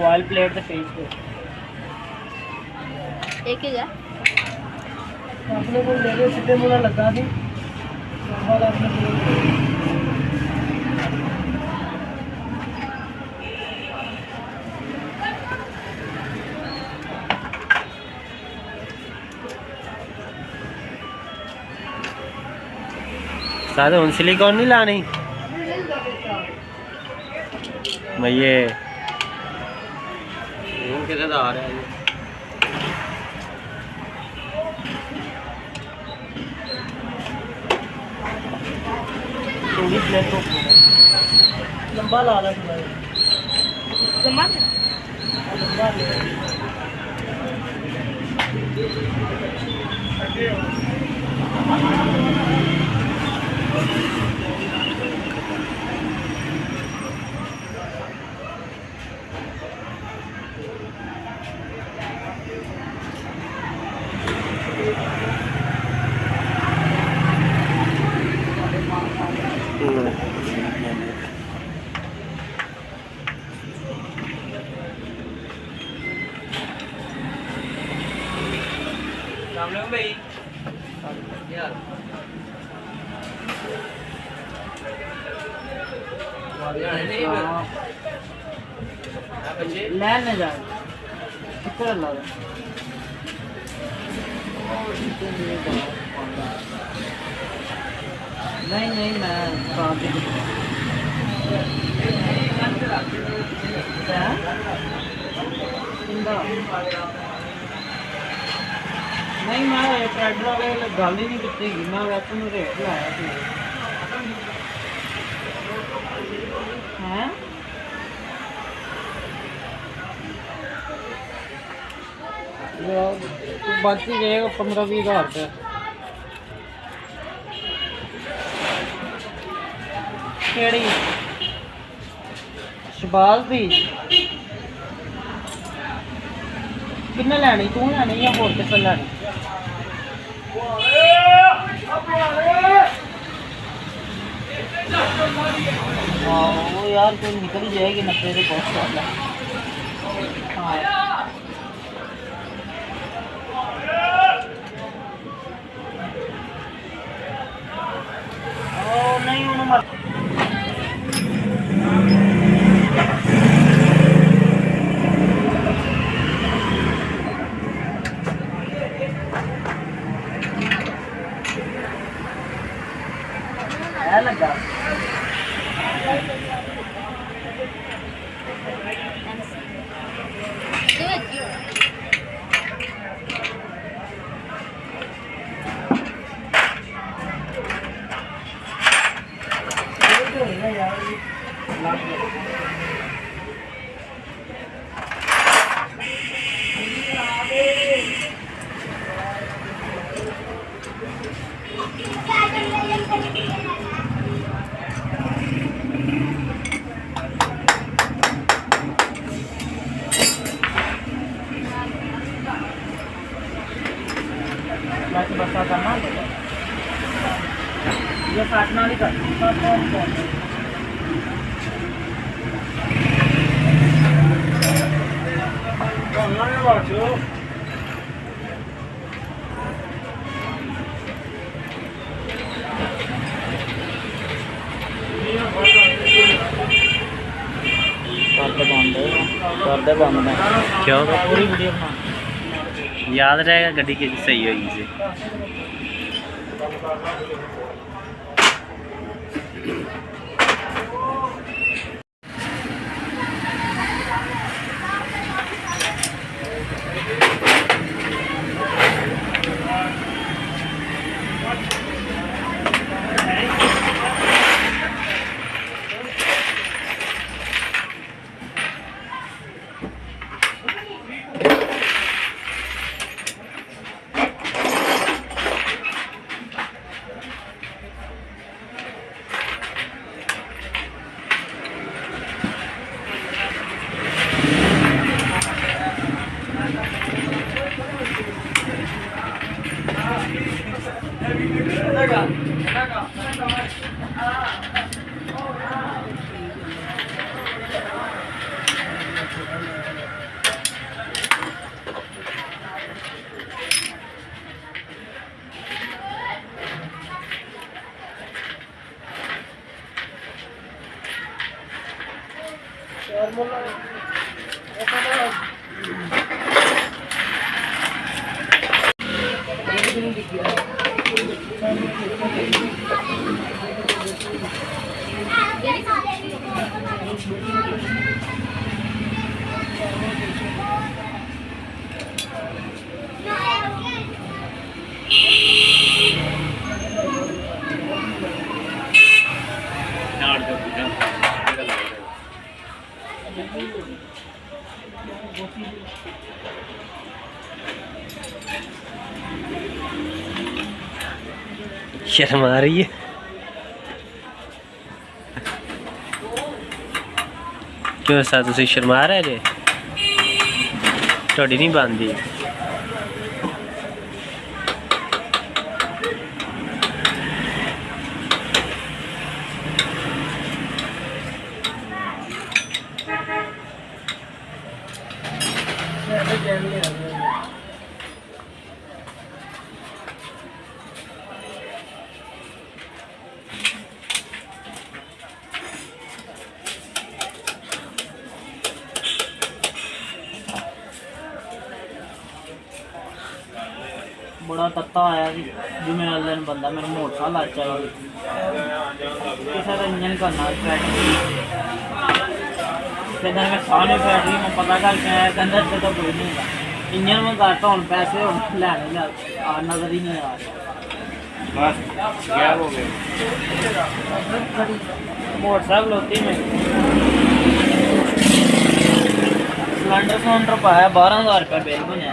Oil plate page पे एक ही है अपने को ले सीधे मुड़ा लगा दी सारे उन सिलिकॉन नहीं लानी भैया किधर आ रहा है थोड़ी प्लेट को लंबा ला रहा है लंबा लंबा भाई लेने जा कितना ला नहीं नहीं मैं नहीं मैं ट्रैक्टर वाले गल ही नहीं की मैं वैसे में रेट लाया है बच ही जाएगा 15-20 हज़ार रुपये केड़ी शबाज दी किन्ने लैनी तू लैनी या होर किसे लैनी वो यार कोई निकल ही जाएगी 90 से बहुत हाँ नहीं उन्होंने लगा बसा करना ये काटना नहीं करना करते बंद में क्यों पूरी वीडियो बना याद रहेगा गड्डी की सही होगी से शर्म आ रही है। क्यों सा तुसी शर्मा रहे जे? थोड़ी नहीं बनती। बड़ा तत्ता आया कि जिम्मे वाले ने बंदा मेरा मोटा ला चाहिए किसी का इंजन करना बैटरी फिर मैं सारे बैटरी में पता करके आया कहते इतने तो कोई नहीं होगा इंजन में करता हूँ पैसे लैने नजर ही नहीं आ रहा बस क्या हो गया मोटरसाइकिल होती में सिलेंडर पाया 12,000 रुपये बिल बने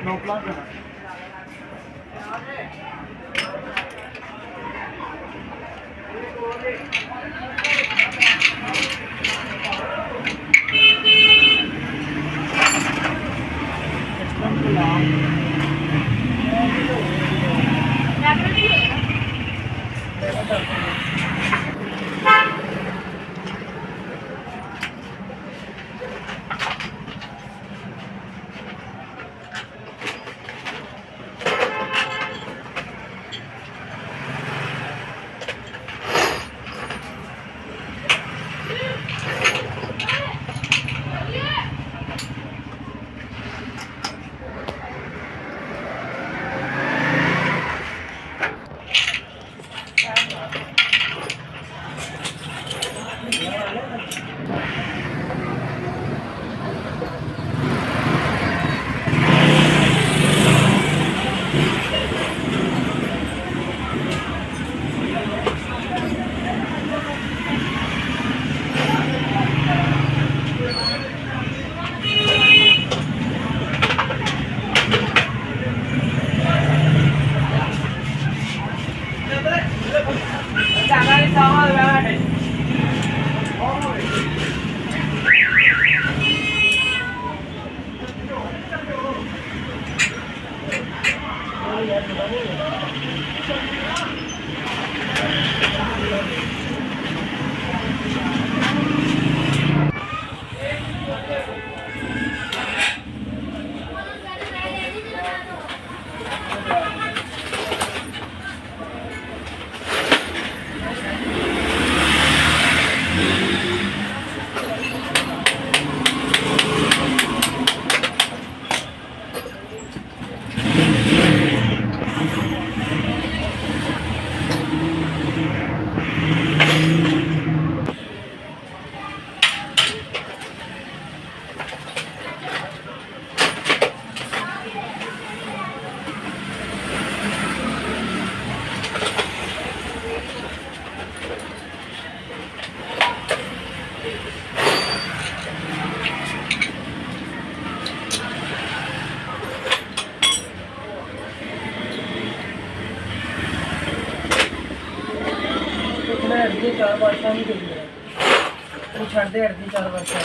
No plus 4 ਬਾਦਸ਼ਾਹ ਨਹੀਂ ਦੇਈ ਉਹ ਛੱਡਦੇ ਅੜਦੀ 4 ਬਾਦਸ਼ਾਹ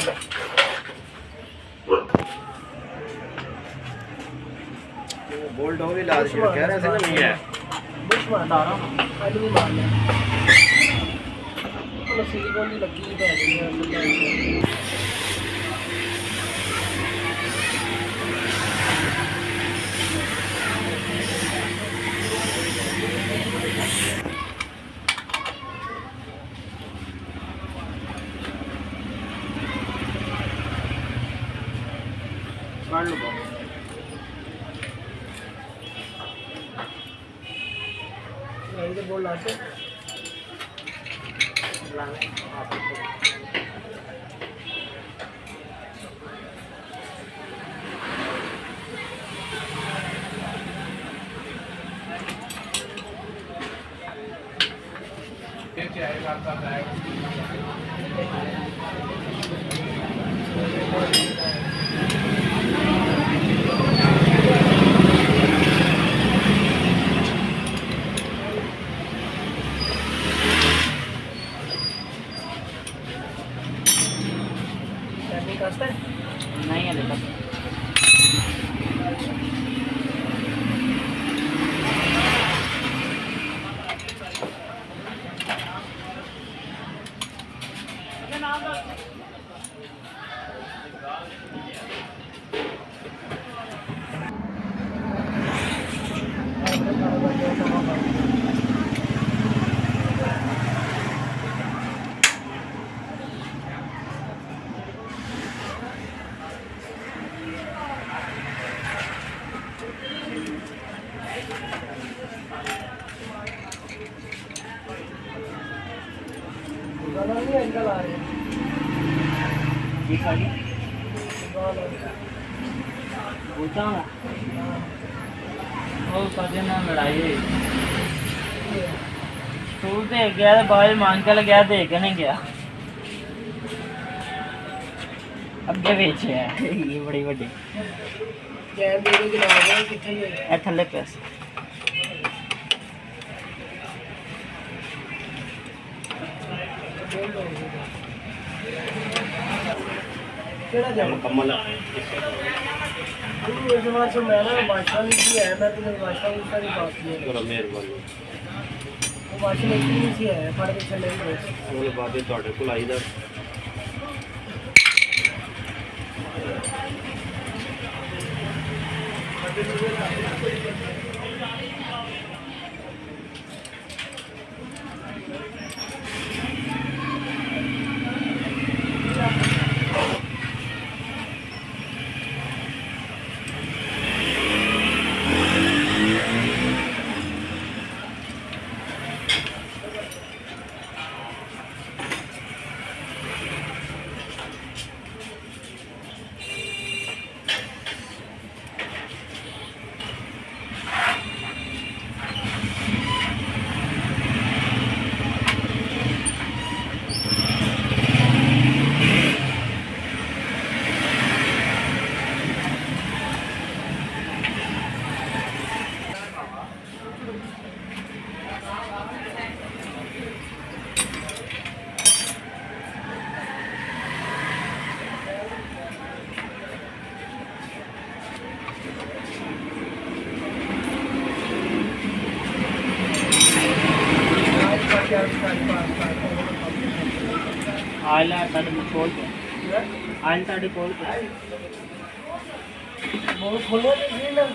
बुलडॉग ही लाल शेर कह रहे थे ना नहीं है ਦੁਸ਼ਮਣ ਦਾ ਅੱਜ ਨਹੀਂ ਮਾਰਨਾ ਉਹ ਸਿਲੀਕਨ ਦੀ ਲੱਗੀ ਪੈ ਗਈ ਹੈ काट लो इधर बोल लाते नहीं है देखो गाना नहीं अंकल आ रहे ये खाली पूछा वो कदे ना लड़ाई हुई तू देख गया तो बाद मांग के गया देख के नहीं गया अगे बेचे है ये बड़ी बड़ी जैन मेरे जनाब किथे ए थल्ले पैसे केड़ा जैन मुकम्मल तू इस बार से मैं ना बादशाह नहीं की है मैं तुम्हें बादशाह की सारी बात की है चलो मेहरबानी वो बादशाह नहीं की है फड़ के चले गए ਉਹਦੇ ਬਾਅਦ ਤੁਹਾਡੇ ਕੋਲ ਆਈਦਾ आयला ताड़े खोल के आयल ताड़े खोल के बहुत खोलो नहीं ना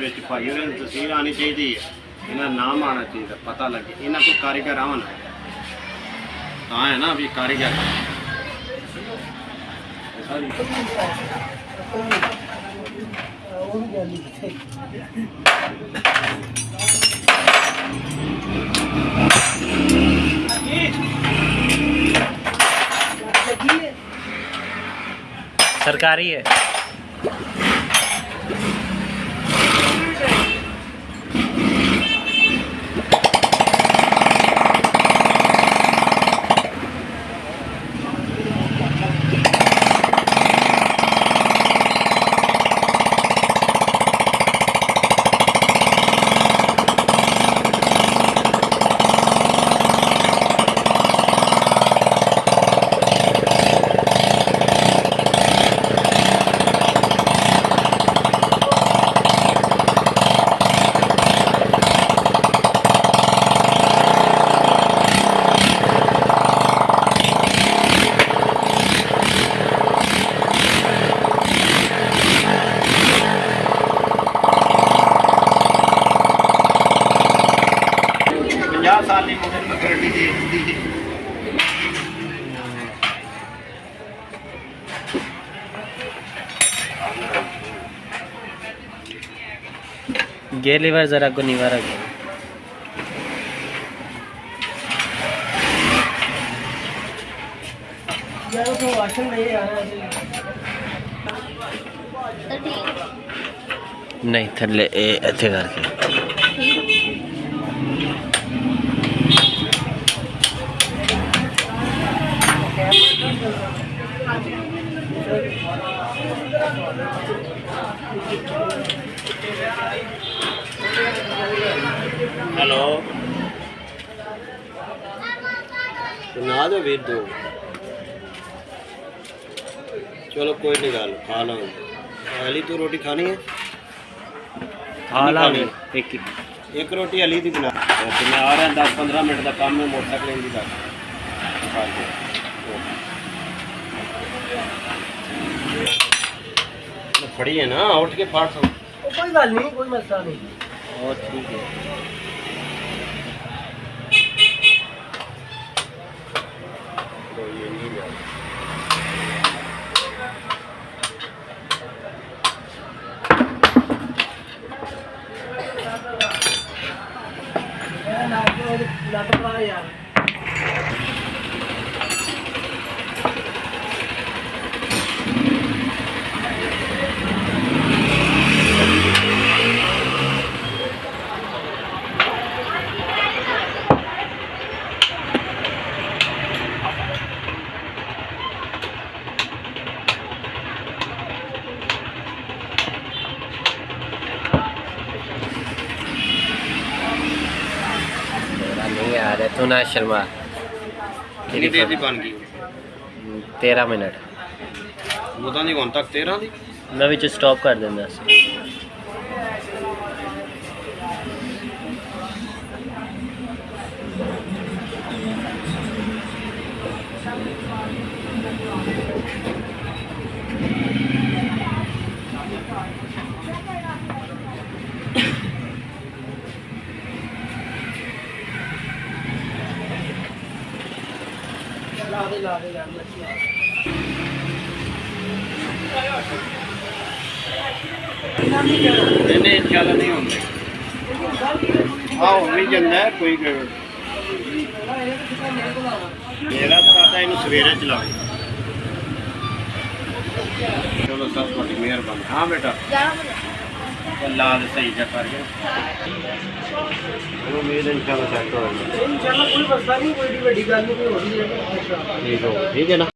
ਵਿੱਚ ਭਾਈ ਉਹਨਾਂ ਦੀ ਤਸਵੀਰ ਆਣੀ ਚਾਹੀਦੀ ਹੈ, ਇਹਨਾਂ ਦਾ ਨਾਮ ਆਣਾ ਚਾਹੀਦਾ, ਪਤਾ ਲੱਗੇ ਇਹਨਾਂ ਕੋਲ ਕਾਰੀਗਰ ਆਵਣ ਤਾਂ ਹੈ ਨਾ ਵੀ ਕਾਰੀਗਰ ਸਾਰੀ ਉਹ ਵੀ ਗੱਲ ਨਹੀਂ सरकारी है। ਸਾਲੀ ਮੁੰਡੇ ਨੂੰ ਗੱਡੀ ਦੇ ਦਿੱਤੀ गे लीवर जरा को निवारा गया। यार तो वाशन नहीं आ रहा है तो ठीक नहीं थले ऐसे करके हेलो ना दो वीर दो चलो कोई नहीं गल खा लो अली तू रोटी खानी है खा ला एक रोटी अली दी बना तो मैं आ रहा 10-15 मिनट का काम है मोटरसाइकिल की बात फड़ी है ना उठ के फाड़ सो कोई गल नहीं कोई मसला नहीं और ठीक है तो ये नहीं है लट पा यार नहीं आ रहा तू ना शर्मा। कितनी देर दी बन गई 13 मिनट उदा दी हुण तक 13 दी मैं विच स्टॉप कर देंदा सी। ला दे यार नहीं इंशाल्लाह नहीं होंगे हाँ हो भी जाता है कोई मेरा तो आता है इन्हें सवेरे चलाओ चलो सब थोड़ी मेहरबानी हाँ बेटा ला दे सही जा करके उम्मीद इंशाल्लाह सेट हो जाएगा इंशाल्लाह कोई मसला नहीं कोई बड़ी गल नहीं कोई हो रही है ठीक है ना